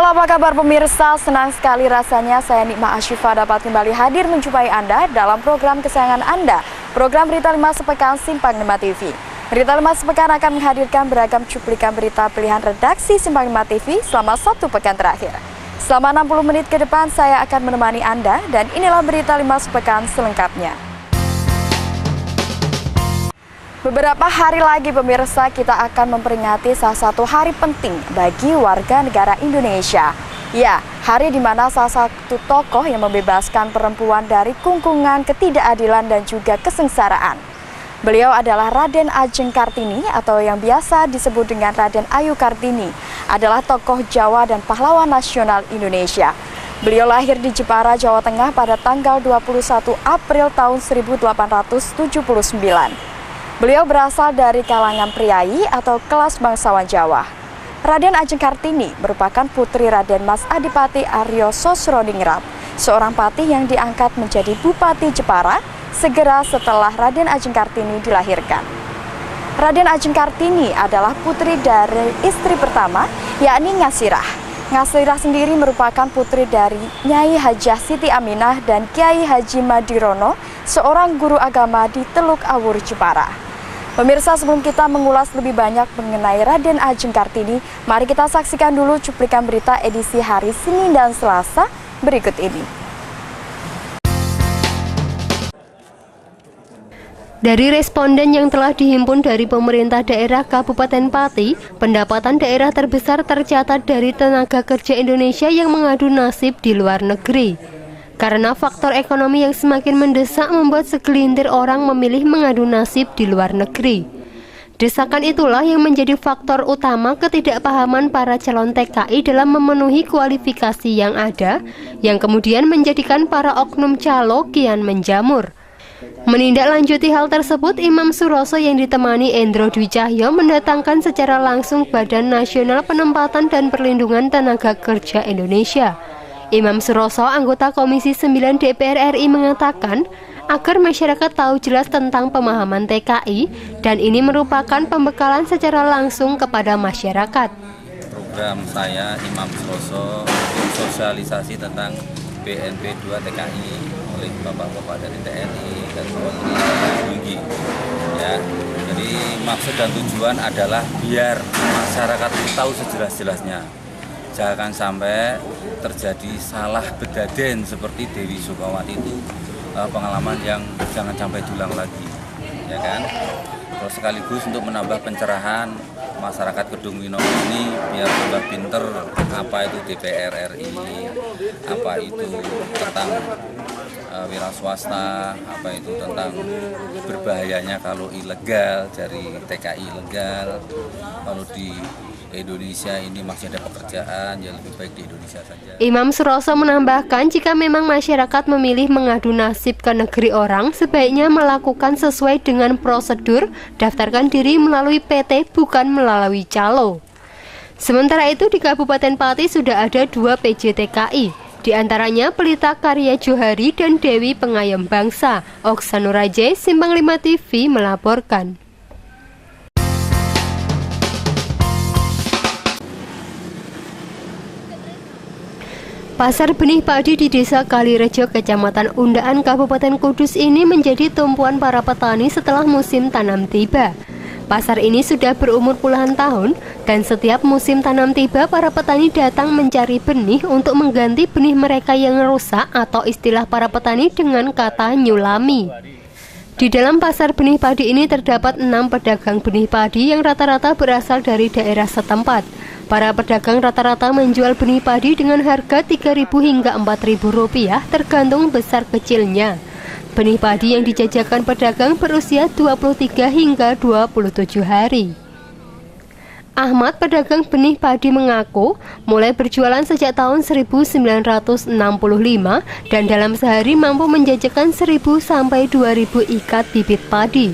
Halo, apa kabar pemirsa? Senang sekali rasanya saya Nikma Asyifa dapat kembali hadir menjumpai Anda dalam program kesayangan Anda, program Berita 5 Sepekan Simpang 5 TV. Berita 5 Sepekan akan menghadirkan beragam cuplikan berita pilihan redaksi Simpang 5 TV selama 1 pekan terakhir. Selama 60 menit ke depan saya akan menemani Anda dan inilah Berita 5 Sepekan selengkapnya. Beberapa hari lagi pemirsa kita akan memperingati salah satu hari penting bagi warga negara Indonesia. Ya, hari di mana salah satu tokoh yang membebaskan perempuan dari kungkungan ketidakadilan dan juga kesengsaraan. Beliau adalah Raden Ajeng Kartini atau yang biasa disebut dengan Raden Ayu Kartini, adalah tokoh Jawa dan pahlawan nasional Indonesia. Beliau lahir di Jepara, Jawa Tengah pada tanggal 21 April tahun 1879. Beliau berasal dari kalangan priai atau kelas bangsawan Jawa. Raden Ajeng Kartini merupakan putri Raden Mas Adipati Aryo Sosrodingrat, seorang patih yang diangkat menjadi Bupati Jepara segera setelah Raden Ajeng Kartini dilahirkan. Raden Ajeng Kartini adalah putri dari istri pertama, yakni Ngasirah. Ngasirah sendiri merupakan putri dari Nyai Hajah Siti Aminah dan Kiai Haji Madirono, seorang guru agama di Teluk Awur, Jepara. Pemirsa, sebelum kita mengulas lebih banyak mengenai Raden Ajeng Kartini, mari kita saksikan dulu cuplikan berita edisi hari Senin dan Selasa berikut ini. Dari responden yang telah dihimpun dari pemerintah daerah Kabupaten Pati, pendapatan daerah terbesar tercatat dari tenaga kerja Indonesia yang mengadu nasib di luar negeri. Karena faktor ekonomi yang semakin mendesak membuat segelintir orang memilih mengadu nasib di luar negeri. Desakan itulah yang menjadi faktor utama ketidakpahaman para calon TKI dalam memenuhi kualifikasi yang ada, yang kemudian menjadikan para oknum calo kian menjamur. Menindaklanjuti hal tersebut, Imam Suroso yang ditemani Endro Dwi Cahyo mendatangkan secara langsung Badan Nasional Penempatan dan Perlindungan Tenaga Kerja Indonesia. Imam Suroso, anggota Komisi 9 DPR RI mengatakan agar masyarakat tahu jelas tentang pemahaman TKI dan ini merupakan pembekalan secara langsung kepada masyarakat. Program saya Imam Suroso untuk sosialisasi tentang BNP 2 TKI oleh bapak-bapak dari TNI dan semuanya tinggi. Ya, jadi maksud dan tujuan adalah biar masyarakat tahu sejelas-jelasnya. Jangan sampai terjadi salah bedaden seperti Dewi Sukawati itu, pengalaman yang jangan sampai diulang lagi, ya kan? Terus sekaligus untuk menambah pencerahan masyarakat Kedung Winong ini biar tambah pinter apa itu DPR RI, apa itu tentang wira swasta, apa itu tentang berbahayanya kalau ilegal dari TKI ilegal, kalau di Indonesia ini masih ada pekerjaan, ya lebih baik di Indonesia saja. Imam Suroso menambahkan jika memang masyarakat memilih mengadu nasib ke negeri orang, sebaiknya melakukan sesuai dengan prosedur, daftarkan diri melalui PT bukan melalui calo. Sementara itu di Kabupaten Pati sudah ada 2 PJTKI, di antaranya Pelita Karya Johari dan Dewi Pengayom Bangsa. Oksanuraje, Simpang 5 TV melaporkan. Pasar benih padi di Desa Kalirejo, Kecamatan Undaan, Kabupaten Kudus ini menjadi tumpuan para petani setelah musim tanam tiba. Pasar ini sudah berumur puluhan tahun dan setiap musim tanam tiba para petani datang mencari benih untuk mengganti benih mereka yang rusak atau istilah para petani dengan kata nyulami. Di dalam pasar benih padi ini terdapat 6 pedagang benih padi yang rata-rata berasal dari daerah setempat. Para pedagang rata-rata menjual benih padi dengan harga Rp3.000 hingga Rp4.000 tergantung besar kecilnya. Benih padi yang dijajakan pedagang berusia 23 hingga 27 hari. Ahmad, pedagang benih padi, mengaku mulai berjualan sejak tahun 1965 dan dalam sehari mampu menjajakan 1.000 sampai 2.000 ikat bibit padi.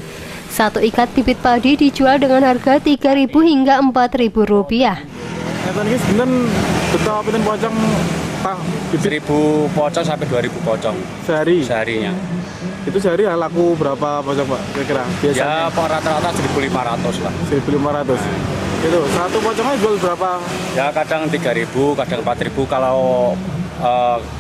Satu ikat bibit padi dijual dengan harga Rp3.000 hingga Rp4.000. Ini sebenarnya betul pinten pocong Pak? 1.000 pocong sampai 2.000 pocong seharinya. Itu sehari laku berapa pocong Pak kira-kira? Ya rata-rata 1.500 lah. 1.500. Itu satu pocongnya jual berapa? Ya kadang 3.000, kadang 4.000. Kalau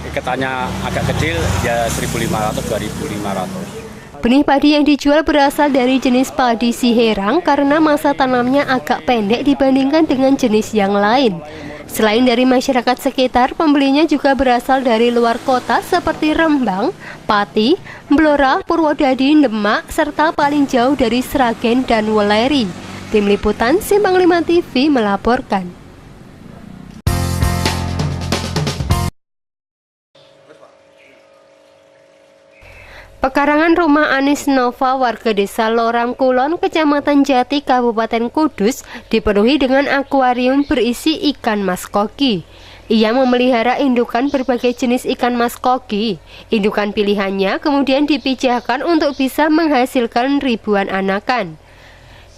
iketannya agak kecil ya 1.500, 2.500. Benih padi yang dijual berasal dari jenis padi Siherang karena masa tanamnya agak pendek dibandingkan dengan jenis yang lain. Selain dari masyarakat sekitar, pembelinya juga berasal dari luar kota seperti Rembang, Pati, Blora, Purwodadi, Demak, serta paling jauh dari Sragen dan Weleri. Tim Liputan Simpang 5 TV melaporkan. Pekarangan rumah Anis Nova warga desa Loram Kulon, Kecamatan Jati, Kabupaten Kudus dipenuhi dengan akuarium berisi ikan mas koki. Ia memelihara indukan berbagai jenis ikan mas koki. Indukan pilihannya kemudian dipijahkan untuk bisa menghasilkan ribuan anakan.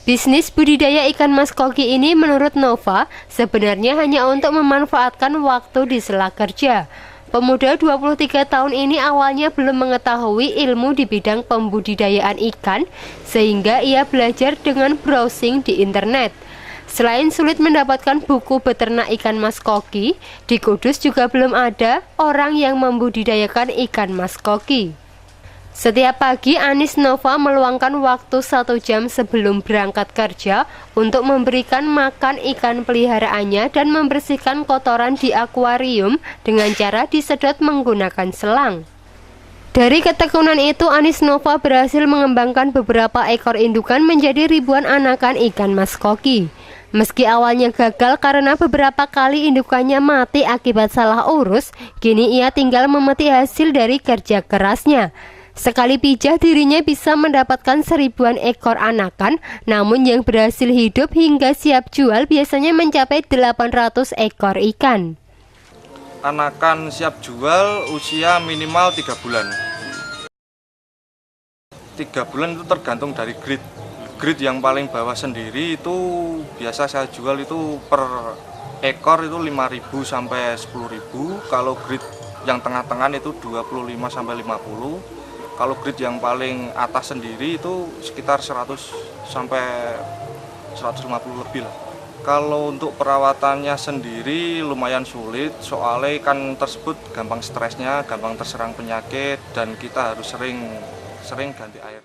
Bisnis budidaya ikan mas koki ini menurut Nova sebenarnya hanya untuk memanfaatkan waktu di sela kerja. Pemuda 23 tahun ini awalnya belum mengetahui ilmu di bidang pembudidayaan ikan, sehingga ia belajar dengan browsing di internet. Selain sulit mendapatkan buku beternak ikan mas koki, di Kudus juga belum ada orang yang membudidayakan ikan mas koki. Setiap pagi Anis Nova meluangkan waktu 1 jam sebelum berangkat kerja untuk memberikan makan ikan peliharaannya dan membersihkan kotoran di akuarium dengan cara disedot menggunakan selang. Dari ketekunan itu, Anis Nova berhasil mengembangkan beberapa ekor indukan menjadi ribuan anakan ikan mas koki. Meski awalnya gagal karena beberapa kali indukannya mati akibat salah urus, kini ia tinggal memetik hasil dari kerja kerasnya. Sekali pijah dirinya bisa mendapatkan 1000-an ekor anakan, namun yang berhasil hidup hingga siap jual biasanya mencapai 800 ekor ikan. Anakan siap jual usia minimal 3 bulan. 3 bulan itu tergantung dari grade. Grade yang paling bawah sendiri itu biasa saya jual itu per ekor itu 5.000 sampai 10.000. Kalau grade yang tengah-tengah itu 25 sampai 50. Kalau grade yang paling atas sendiri itu sekitar 100 sampai 150 lebih lah. Kalau untuk perawatannya sendiri lumayan sulit, soalnya ikan tersebut gampang stresnya, gampang terserang penyakit, dan kita harus sering ganti air.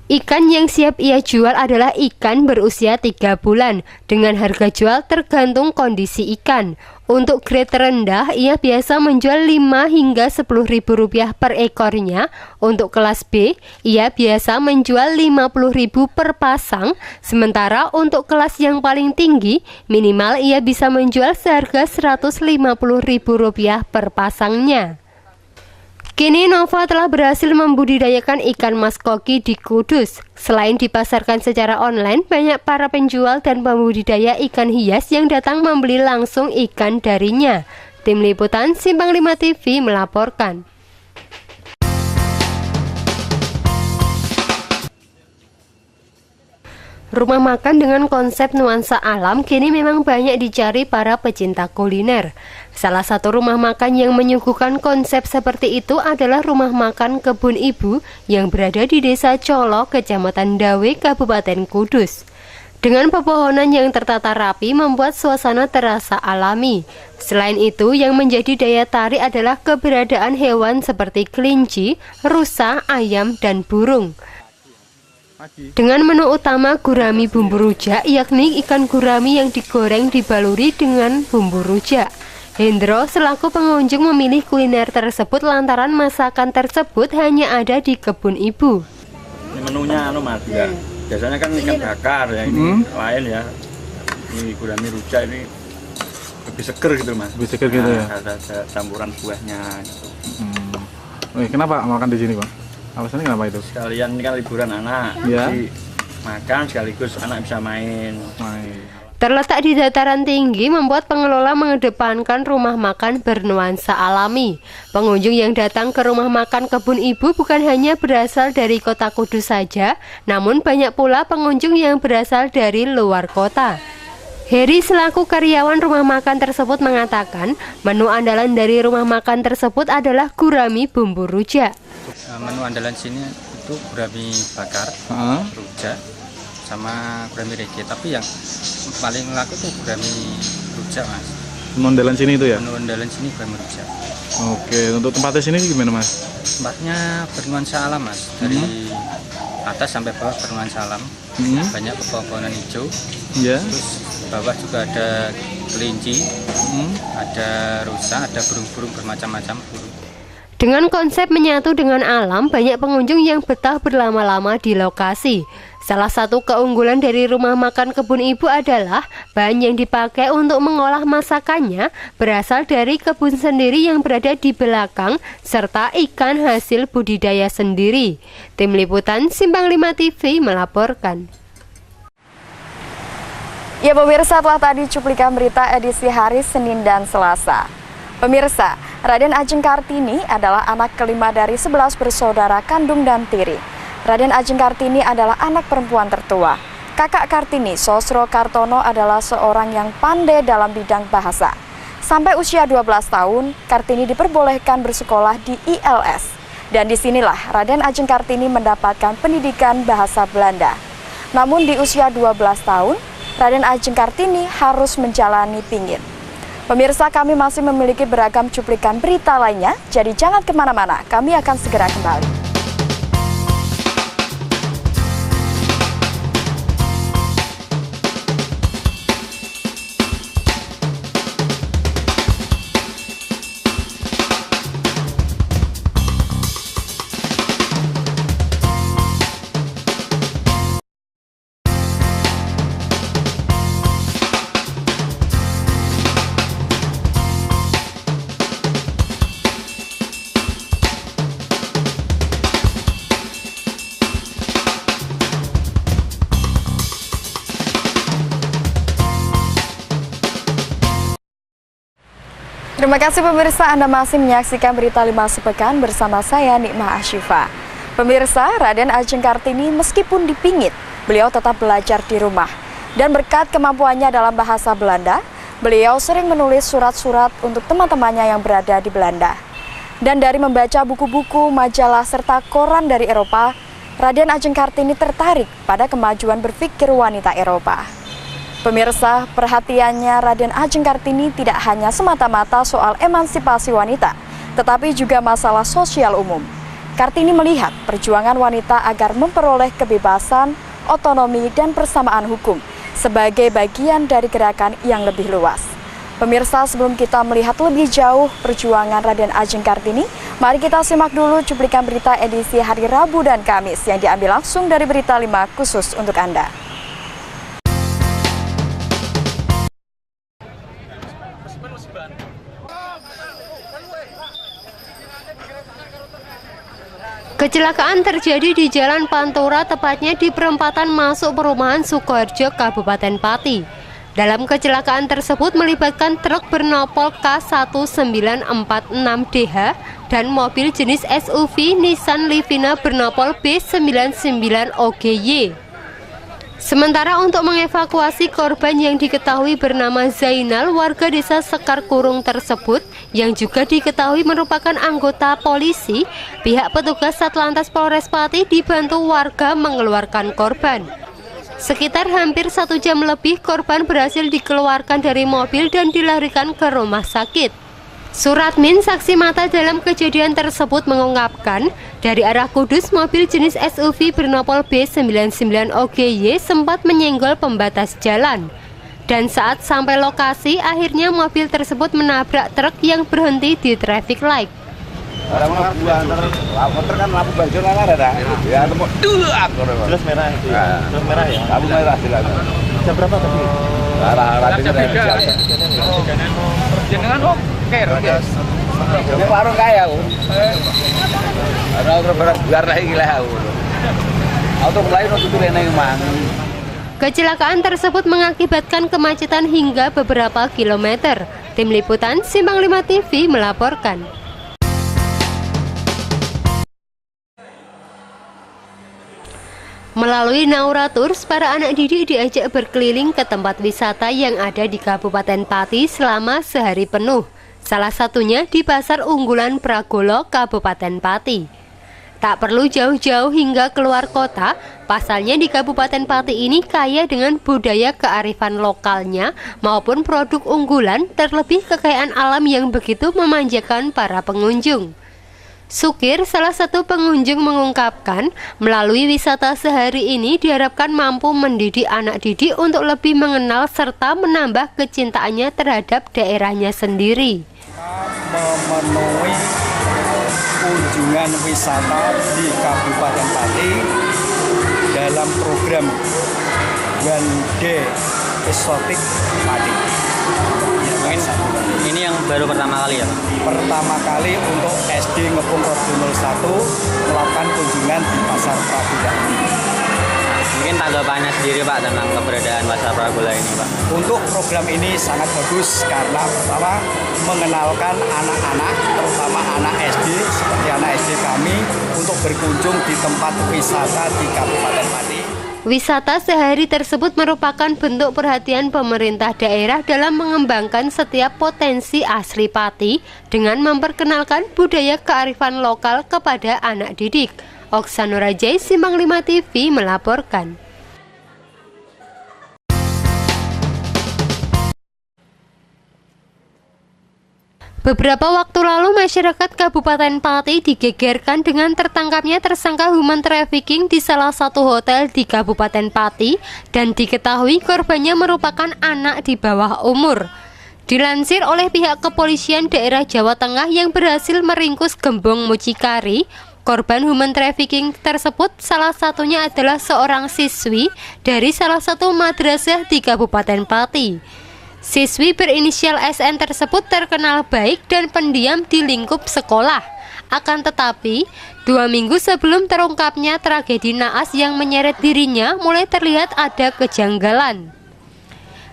Ikan yang siap ia jual adalah ikan berusia 3 bulan dengan harga jual tergantung kondisi ikan. Untuk grade terendah ia biasa menjual 5 hingga 10.000 rupiah per ekornya. Untuk kelas B ia biasa menjual 50.000 per pasang. Sementara untuk kelas yang paling tinggi minimal ia bisa menjual seharga 150.000 rupiah per pasangnya. Kini Nova telah berhasil membudidayakan ikan mas koki di Kudus. Selain dipasarkan secara online, banyak para penjual dan pembudidaya ikan hias yang datang membeli langsung ikan darinya. Tim Liputan Simpang 5 TV melaporkan. Rumah makan dengan konsep nuansa alam kini memang banyak dicari para pecinta kuliner. Salah satu rumah makan yang menyuguhkan konsep seperti itu adalah rumah makan Kebun Ibu yang berada di Desa Colo, Kecamatan Dawe, Kabupaten Kudus. Dengan pepohonan yang tertata rapi membuat suasana terasa alami. Selain itu, yang menjadi daya tarik adalah keberadaan hewan seperti kelinci, rusa, ayam, dan burung. Dengan menu utama gurami bumbu rujak, yakni ikan gurami yang digoreng dibaluri dengan bumbu rujak. Hendro selaku pengunjung memilih kuliner tersebut lantaran masakan tersebut hanya ada di Kebun Ibu. Ini menunya Mas ya. Biasanya kan ikan bakar ya, ini lain ya. Ini gurami rujak ini lebih seger gitu Mas. Lebih seger gitu ya. Ada campuran buahnya gitu. Kenapa makan di sini Pak? Alasannya kenapa itu? Sekalian ini kan liburan anak, ya. Jadi makan sekaligus anak bisa main. Terletak di dataran tinggi membuat pengelola mengedepankan rumah makan bernuansa alami. Pengunjung yang datang ke rumah makan Kebun Ibu bukan hanya berasal dari kota Kudus saja, namun banyak pula pengunjung yang berasal dari luar kota. Heri selaku karyawan rumah makan tersebut mengatakan menu andalan dari rumah makan tersebut adalah gurami bumbu rujak. Menu andalan sini itu gurami bakar, rujak, sama gurami rege, tapi yang paling laku tuh gurami rujak Mas. Mondelan sini itu ya? Mondelan sini gurami rujak. Oke, untuk tempatnya sini gimana Mas? Tempatnya bernuansa alam Mas, dari atas sampai bawah bernuansa alam. Banyak pepohonan hijau. Iya. Terus bawah juga ada kelinci, ada rusa, ada burung-burung bermacam-macam burung. Dengan konsep menyatu dengan alam, banyak pengunjung yang betah berlama-lama di lokasi. Salah satu keunggulan dari rumah makan Kebun Ibu adalah bahan yang dipakai untuk mengolah masakannya berasal dari kebun sendiri yang berada di belakang, serta ikan hasil budidaya sendiri. Tim Liputan Simpang 5 TV melaporkan. Ya pemirsa, telah tadi cuplikan berita edisi hari Senin dan Selasa. Pemirsa, Raden Ajeng Kartini adalah anak kelima dari 11 bersaudara kandung dan tiri. Raden Ajeng Kartini adalah anak perempuan tertua. Kakak Kartini, Sosro Kartono, adalah seorang yang pandai dalam bidang bahasa. Sampai usia 12 tahun, Kartini diperbolehkan bersekolah di ILS. Dan disinilah Raden Ajeng Kartini mendapatkan pendidikan bahasa Belanda. Namun di usia 12 tahun, Raden Ajeng Kartini harus menjalani pingit. Pemirsa, kami masih memiliki beragam cuplikan berita lainnya, jadi jangan kemana-mana, kami akan segera kembali. Terima kasih pemirsa, Anda masih menyaksikan berita 5 sepekan bersama saya Nikmah Asyifa. Pemirsa, Raden Ajeng Kartini meskipun dipingit, beliau tetap belajar di rumah. Dan berkat kemampuannya dalam bahasa Belanda, beliau sering menulis surat-surat untuk teman-temannya yang berada di Belanda. Dan dari membaca buku-buku, majalah, serta koran dari Eropa, Raden Ajeng Kartini tertarik pada kemajuan berpikir wanita Eropa. Pemirsa, perhatiannya Raden Ajeng Kartini tidak hanya semata-mata soal emansipasi wanita, tetapi juga masalah sosial umum. Kartini melihat perjuangan wanita agar memperoleh kebebasan, otonomi, dan persamaan hukum sebagai bagian dari gerakan yang lebih luas. Pemirsa, sebelum kita melihat lebih jauh perjuangan Raden Ajeng Kartini, mari kita simak dulu cuplikan berita edisi hari Rabu dan Kamis yang diambil langsung dari Berita 5 khusus untuk Anda. Kecelakaan terjadi di Jalan Pantura, tepatnya di perempatan masuk perumahan Sukoharjo, Kabupaten Pati. Dalam kecelakaan tersebut melibatkan truk bernopol K1946DH dan mobil jenis SUV Nissan Livina bernopol B99OGY. Sementara untuk mengevakuasi korban yang diketahui bernama Zainal, warga desa Sekar Kurung tersebut, yang juga diketahui merupakan anggota polisi, pihak petugas Satlantas Polres Pati dibantu warga mengeluarkan korban. Sekitar hampir 1 jam lebih, korban berhasil dikeluarkan dari mobil dan dilarikan ke rumah sakit. Suratmin, saksi mata dalam kejadian tersebut, mengungkapkan dari arah Kudus, mobil jenis SUV bernopol B99OGY sempat menyenggol pembatas jalan. Dan saat sampai lokasi, akhirnya mobil tersebut menabrak truk yang berhenti di traffic light. Lampu banjir kan ada, ya temu jelas merah itu, jelas merah ya. Lampu merah jelas. Jam berapa tadi? Arah-arahnya jenengan oke. Ini warung kaya aku. Ada orang biar lagi lah aku. Auto lain waktu itu enak mang. Kecelakaan tersebut mengakibatkan kemacetan hingga beberapa kilometer. Tim Liputan Simpang 5 TV melaporkan. Melalui Naura Tours, para anak didik diajak berkeliling ke tempat wisata yang ada di Kabupaten Pati selama sehari penuh. Salah satunya di Pasar Unggulan Pragolo, Kabupaten Pati. Tak perlu jauh-jauh hingga keluar kota, pasalnya di Kabupaten Pati ini kaya dengan budaya kearifan lokalnya maupun produk unggulan, terlebih kekayaan alam yang begitu memanjakan para pengunjung. Sukir, salah satu pengunjung, mengungkapkan melalui wisata sehari ini diharapkan mampu mendidik anak didik untuk lebih mengenal serta menambah kecintaannya terhadap daerahnya sendiri. Memenuhi kunjungan wisata di Kabupaten Pati dalam program One Day Exotic Pati. Mungkin ini yang baru pertama kali ya Pak? Pertama kali untuk SD Ngepung Rojo 01 melakukan kunjungan di Pasar Praguda. Mungkin tanggapannya sendiri Pak tentang keberadaan Pasar Praguda ini Pak? Untuk program ini sangat bagus karena pertama mengenalkan anak-anak, terutama anak SD seperti anak SD kami untuk berkunjung di tempat wisata di Kabupaten Pati. Wisata sehari tersebut merupakan bentuk perhatian pemerintah daerah dalam mengembangkan setiap potensi asli Pati dengan memperkenalkan budaya kearifan lokal kepada anak didik. Oksa Nurajai, Simpang 5 TV melaporkan. Beberapa waktu lalu masyarakat Kabupaten Pati digegerkan dengan tertangkapnya tersangka human trafficking di salah satu hotel di Kabupaten Pati dan diketahui korbannya merupakan anak di bawah umur. Dilansir oleh pihak kepolisian daerah Jawa Tengah yang berhasil meringkus Gembong Mucikari, korban human trafficking tersebut salah satunya adalah seorang siswi dari salah satu madrasah di Kabupaten Pati. Siswi berinisial SN tersebut terkenal baik dan pendiam di lingkup sekolah. Akan tetapi, 2 minggu sebelum terungkapnya tragedi naas yang menyeret dirinya, mulai terlihat ada kejanggalan.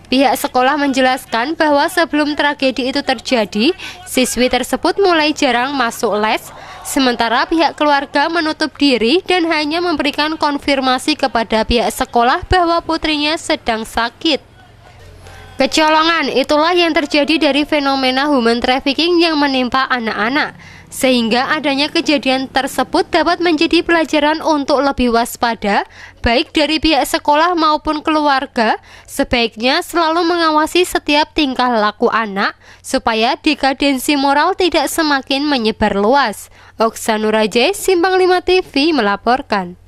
Pihak sekolah menjelaskan bahwa sebelum tragedi itu terjadi, siswi tersebut mulai jarang masuk les, sementara pihak keluarga menutup diri dan hanya memberikan konfirmasi kepada pihak sekolah bahwa putrinya sedang sakit. Kecolongan itulah yang terjadi dari fenomena human trafficking yang menimpa anak-anak, sehingga adanya kejadian tersebut dapat menjadi pelajaran untuk lebih waspada, baik dari pihak sekolah maupun keluarga. Sebaiknya selalu mengawasi setiap tingkah laku anak, supaya dekadensi moral tidak semakin menyebar luas. Oksa Nurajai, Simpang 5 TV melaporkan.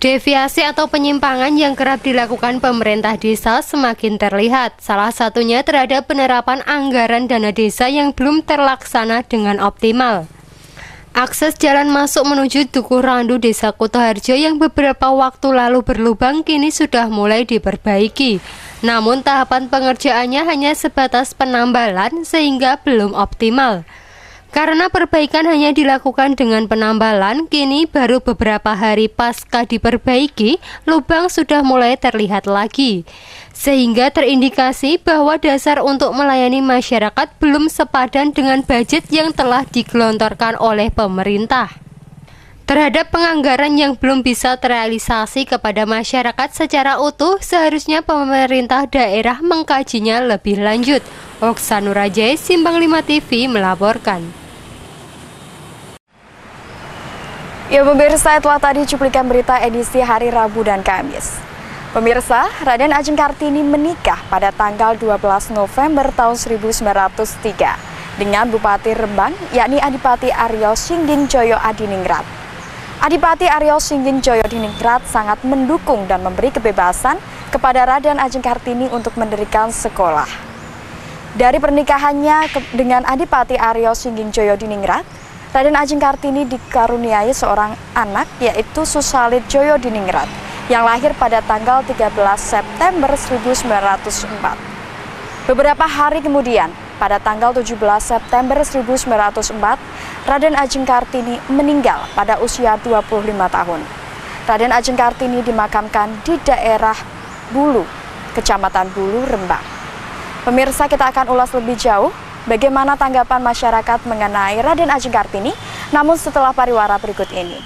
Deviasi atau penyimpangan yang kerap dilakukan pemerintah desa semakin terlihat, salah satunya terhadap penerapan anggaran dana desa yang belum terlaksana dengan optimal. Akses jalan masuk menuju Dukuh Randu Desa Kutoharjo yang beberapa waktu lalu berlubang kini sudah mulai diperbaiki. Namun tahapan pengerjaannya hanya sebatas penambalan sehingga belum optimal. Karena perbaikan hanya dilakukan dengan penambalan, kini baru beberapa hari pasca diperbaiki, lubang sudah mulai terlihat lagi. Sehingga terindikasi bahwa dasar untuk melayani masyarakat belum sepadan dengan budget yang telah digelontorkan oleh pemerintah. Terhadap penganggaran yang belum bisa terrealisasi kepada masyarakat secara utuh, seharusnya pemerintah daerah mengkajinya lebih lanjut. Oksa Nurajai, Simpang 5 TV melaporkan. Ya pemirsa, itulah tadi cuplikan berita edisi hari Rabu dan Kamis. Pemirsa, Raden Ajeng Kartini menikah pada tanggal 12 November tahun 1903 dengan Bupati Rembang, yakni Adipati Aryo Singgingjoyo Adiningrat. Adipati Aryo Singgingjoyo Adiningrat sangat mendukung dan memberi kebebasan kepada Raden Ajeng Kartini untuk mendirikan sekolah. Dari pernikahannya dengan Adipati Aryo Singgingjoyo Adiningrat, Raden Ajeng Kartini dikaruniai seorang anak, yaitu Susalit Joyo Diningrat, yang lahir pada tanggal 13 September 1904. Beberapa hari kemudian, pada tanggal 17 September 1904, Raden Ajeng Kartini meninggal pada usia 25 tahun. Raden Ajeng Kartini dimakamkan di daerah Bulu, Kecamatan Bulu, Rembang. Pemirsa, kita akan ulas lebih jauh bagaimana tanggapan masyarakat mengenai Raden Ajeng Kartini, namun setelah pariwara berikut ini.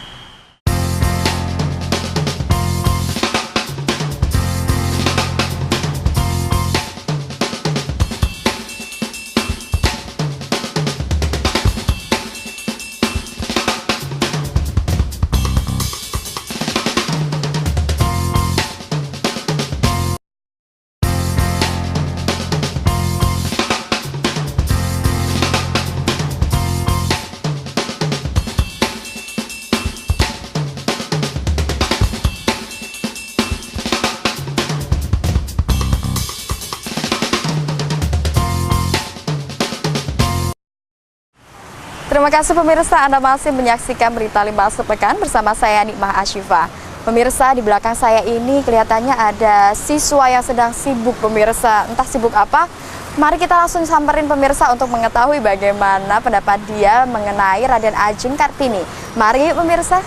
Terima kasih pemirsa, Anda masih menyaksikan Berita 5 Sepekan bersama saya Nikmah Asyifa. Pemirsa, di belakang saya ini kelihatannya ada siswa yang sedang sibuk pemirsa. Entah sibuk apa? Mari kita langsung samperin pemirsa untuk mengetahui bagaimana pendapat dia mengenai Raden Ajeng Kartini. Mari pemirsa.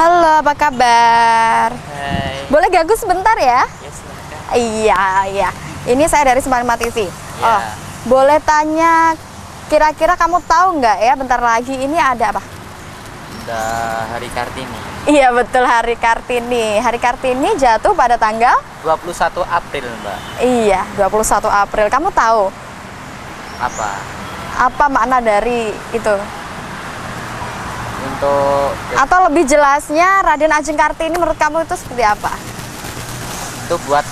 Halo, apa kabar? Hai. Boleh ganggu sebentar ya? Ya, silakan. Iya. Ini saya dari Semarang TV. Ya. Oh, boleh tanya, kira-kira kamu tahu nggak ya bentar lagi ini ada apa? Udah Hari Kartini. Iya betul, Hari Kartini. Hari Kartini jatuh pada tanggal 21 April, Mbak. Iya, 21 April. Kamu tahu Apa? apa makna dari itu? Untuk Atau lebih jelasnya Raden Ajeng Kartini menurut kamu itu seperti apa? itu buat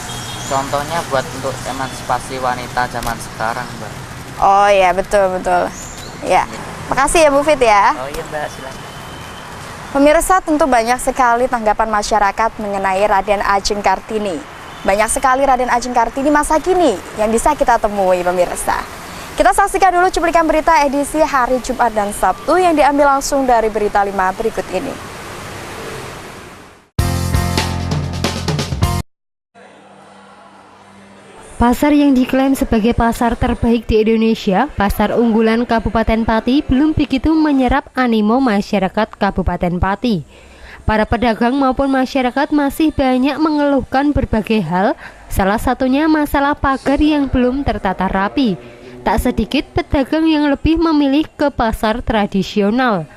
contohnya buat untuk emansipasi wanita zaman sekarang, Mbak. Oh iya, betul. Ya, makasih ya Bu Fit ya. Oh iya, Mbak, silakan. Pemirsa, tentu banyak sekali tanggapan masyarakat mengenai Raden Ajeng Kartini. Banyak sekali Raden Ajeng Kartini masa kini yang bisa kita temui pemirsa. Kita saksikan dulu cuplikan berita edisi hari Jumat dan Sabtu yang diambil langsung dari Berita 5 berikut ini. Pasar yang diklaim sebagai pasar terbaik di Indonesia, pasar unggulan Kabupaten Pati belum begitu menyerap animo masyarakat Kabupaten Pati. Para pedagang maupun masyarakat masih banyak mengeluhkan berbagai hal, salah satunya masalah pagar yang belum tertata rapi. Tak sedikit pedagang yang lebih memilih ke pasar tradisional.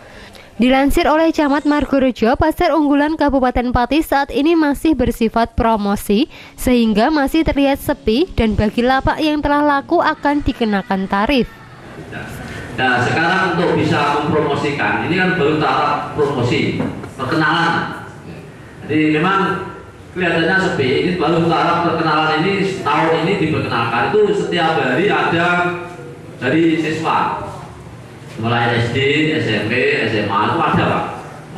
Dilansir oleh Camat Margorejo, pasar unggulan Kabupaten Pati saat ini masih bersifat promosi sehingga masih terlihat sepi dan bagi lapak yang telah laku akan dikenakan tarif. Nah, sekarang untuk bisa mempromosikan, ini kan baru tahap promosi, perkenalan. Jadi memang kelihatannya sepi, ini baru tahap perkenalan ini, tahun ini diperkenalkan itu setiap hari ada dari siswa. Mulai SD, SMP, SMA itu ada Pak.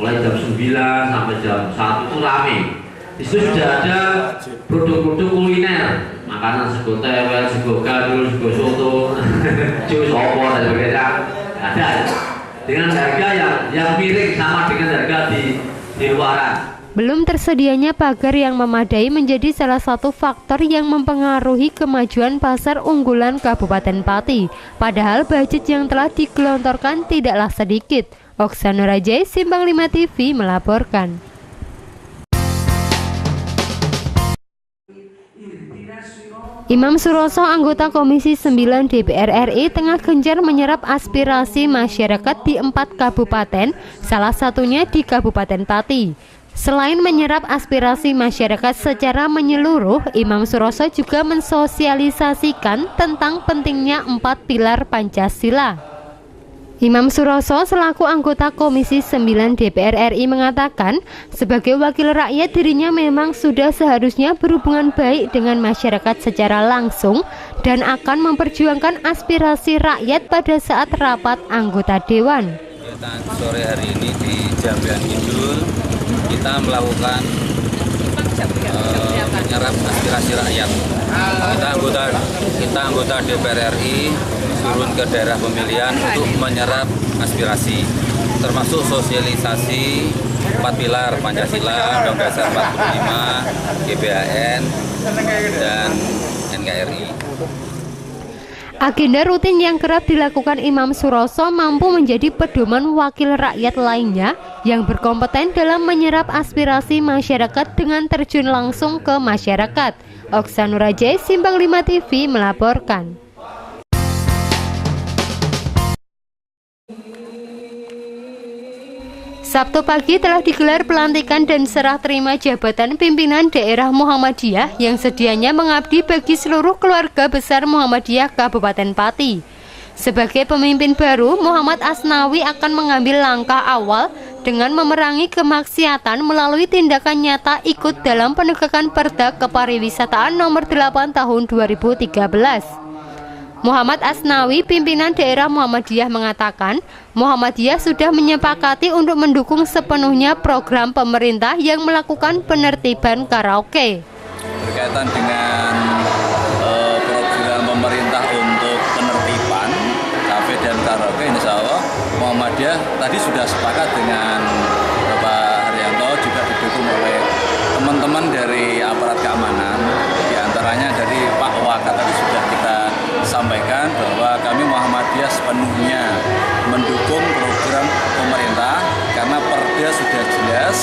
Mulai jam 9 sampai jam 1 itu rame. Di situ sudah ada produk-produk kuliner, makanan sego tewel, sego gadul, sego soto, jus opor dan sebagainya. Ada dengan harga yang miring sama dengan harga di luaran. Belum tersedianya pagar yang memadai menjadi salah satu faktor yang mempengaruhi kemajuan pasar unggulan Kabupaten Pati. Padahal budget yang telah digelontorkan tidaklah sedikit. Oksa Nurajai, Simpang 5 TV melaporkan. Imam Suroso, anggota Komisi 9 DPR RI, tengah gencar menyerap aspirasi masyarakat di 4 kabupaten, salah satunya di Kabupaten Pati. Selain menyerap aspirasi masyarakat secara menyeluruh, Imam Suroso juga mensosialisasikan tentang pentingnya 4 pilar Pancasila. Imam Suroso selaku anggota Komisi 9 DPR RI mengatakan, sebagai wakil rakyat dirinya memang sudah seharusnya berhubungan baik dengan masyarakat secara langsung dan akan memperjuangkan aspirasi rakyat pada saat rapat anggota Dewan. Sore hari ini di Jambian Kidul kita melakukan menyerap aspirasi rakyat. Kita anggota DPR RI turun ke daerah pemilihan untuk menyerap aspirasi, termasuk sosialisasi 4 pilar Pancasila, Undang-Undang Dasar 45, GBHN, dan NKRI. Agenda rutin yang kerap dilakukan Imam Suroso mampu menjadi pedoman wakil rakyat lainnya yang berkompeten dalam menyerap aspirasi masyarakat dengan terjun langsung ke masyarakat. Oksa Nurajai, Simpang 5 TV melaporkan. Sabtu pagi telah digelar pelantikan dan serah terima jabatan pimpinan daerah Muhammadiyah yang sedianya mengabdi bagi seluruh keluarga besar Muhammadiyah Kabupaten Pati. Sebagai pemimpin baru, Muhammad Asnawi akan mengambil langkah awal dengan memerangi kemaksiatan melalui tindakan nyata ikut dalam penegakan Perda Kepariwisataan Nomor 8 Tahun 2013. Muhammad Asnawi, pimpinan daerah Muhammadiyah mengatakan, Muhammadiyah sudah menyepakati untuk mendukung sepenuhnya program pemerintah yang melakukan penertiban karaoke. Berkaitan dengan program pemerintah untuk penertiban kafe dan Muhammadiyah tadi sudah sepakat dengan Bapak Haryanto, juga didukung oleh teman-teman dari aparat keamanan, diantaranya dari Pak Waka tadi sudah kita sampaikan bahwa kami Muhammadiyah sepenuhnya mendukung program pemerintah karena perda sudah jelas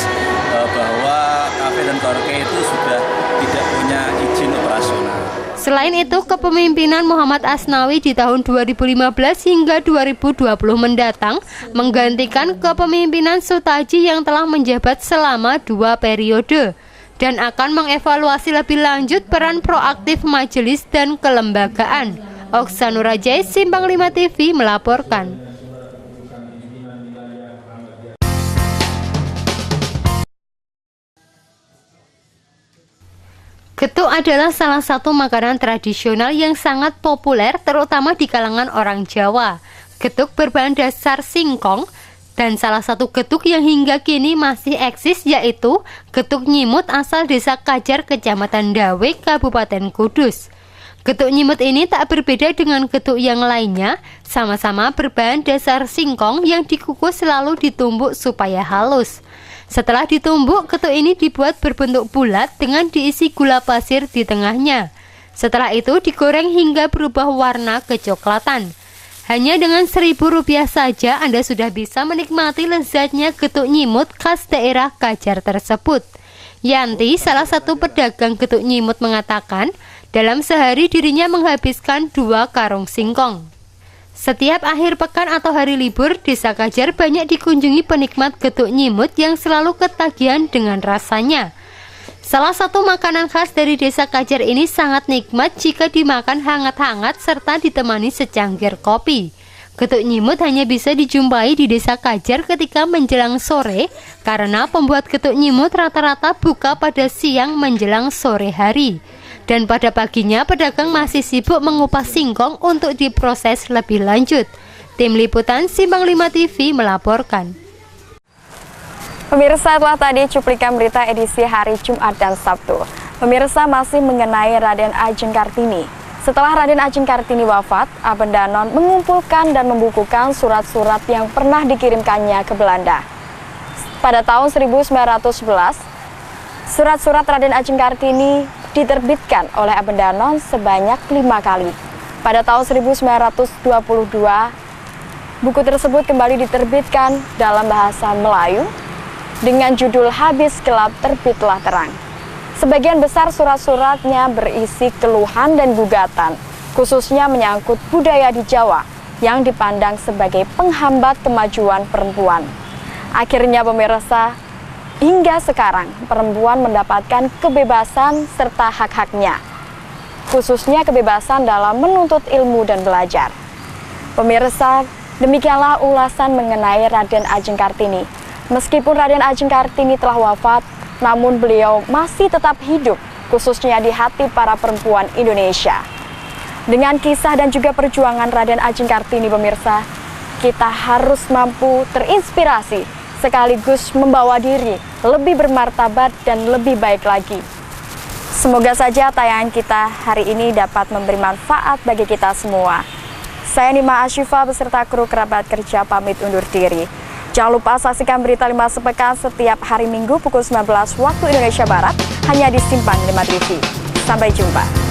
bahwa kafe dan karaoke itu sudah tidak punya izin operasional. Selain itu, kepemimpinan Muhammad Asnawi di tahun 2015 hingga 2020 mendatang menggantikan kepemimpinan Sutaji yang telah menjabat selama 2 periode dan akan mengevaluasi lebih lanjut peran proaktif majelis dan kelembagaan. Oksanura Jai, Simpang 5 TV melaporkan. Getuk adalah salah satu makanan tradisional yang sangat populer terutama di kalangan orang Jawa. Getuk berbahan dasar singkong dan salah satu getuk yang hingga kini masih eksis yaitu getuk nyimut asal desa Kajar, Kecamatan Dawe, Kabupaten Kudus. Getuk nyimut ini tak berbeda dengan getuk yang lainnya, sama-sama berbahan dasar singkong yang dikukus lalu ditumbuk supaya halus. Setelah ditumbuk, getuk ini dibuat berbentuk bulat dengan diisi gula pasir di tengahnya. Setelah itu digoreng hingga berubah warna kecoklatan. Hanya dengan Rp1.000 saja Anda sudah bisa menikmati lezatnya getuk nyimut khas daerah Kajar tersebut. Yanti, salah satu pedagang getuk nyimut, mengatakan dalam sehari dirinya menghabiskan 2 karung singkong. Setiap akhir pekan atau hari libur, Desa Kajar banyak dikunjungi penikmat getuk nyimut yang selalu ketagihan dengan rasanya. Salah satu makanan khas dari Desa Kajar ini sangat nikmat jika dimakan hangat-hangat serta ditemani secangkir kopi. Getuk nyimut hanya bisa dijumpai di Desa Kajar ketika menjelang sore karena pembuat getuk nyimut rata-rata buka pada siang menjelang sore hari. Dan pada paginya pedagang masih sibuk mengupas singkong untuk diproses lebih lanjut. Tim Liputan Simpang 5 TV melaporkan. Pemirsa, telah tadi cuplikan berita edisi hari Jumat dan Sabtu. Pemirsa, masih mengenai Raden Ajeng Kartini. Setelah Raden Ajeng Kartini wafat, Abendanon mengumpulkan dan membukukan surat-surat yang pernah dikirimkannya ke Belanda. Pada tahun 1911, surat-surat Raden Ajeng Kartini diterbitkan oleh Abendanon sebanyak 5 kali. Pada tahun 1922, buku tersebut kembali diterbitkan dalam bahasa Melayu dengan judul Habis Gelap Terbitlah Terang. Sebagian besar surat-suratnya berisi keluhan dan gugatan, khususnya menyangkut budaya di Jawa yang dipandang sebagai penghambat kemajuan perempuan. Akhirnya pemirsa, hingga sekarang, perempuan mendapatkan kebebasan serta hak-haknya, khususnya kebebasan dalam menuntut ilmu dan belajar. Pemirsa, demikianlah ulasan mengenai Raden Ajeng Kartini. Meskipun Raden Ajeng Kartini telah wafat, namun beliau masih tetap hidup, khususnya di hati para perempuan Indonesia. Dengan kisah dan juga perjuangan Raden Ajeng Kartini, pemirsa, kita harus mampu terinspirasi sekaligus membawa diri lebih bermartabat dan lebih baik lagi. Semoga saja tayangan kita hari ini dapat memberi manfaat bagi kita semua. Saya Nima Asyifa beserta kru kerabat kerja pamit undur diri. Jangan lupa saksikan berita 5 sepekan setiap hari Minggu pukul 19 waktu Indonesia Barat hanya di Simpang 5 TV. Sampai jumpa.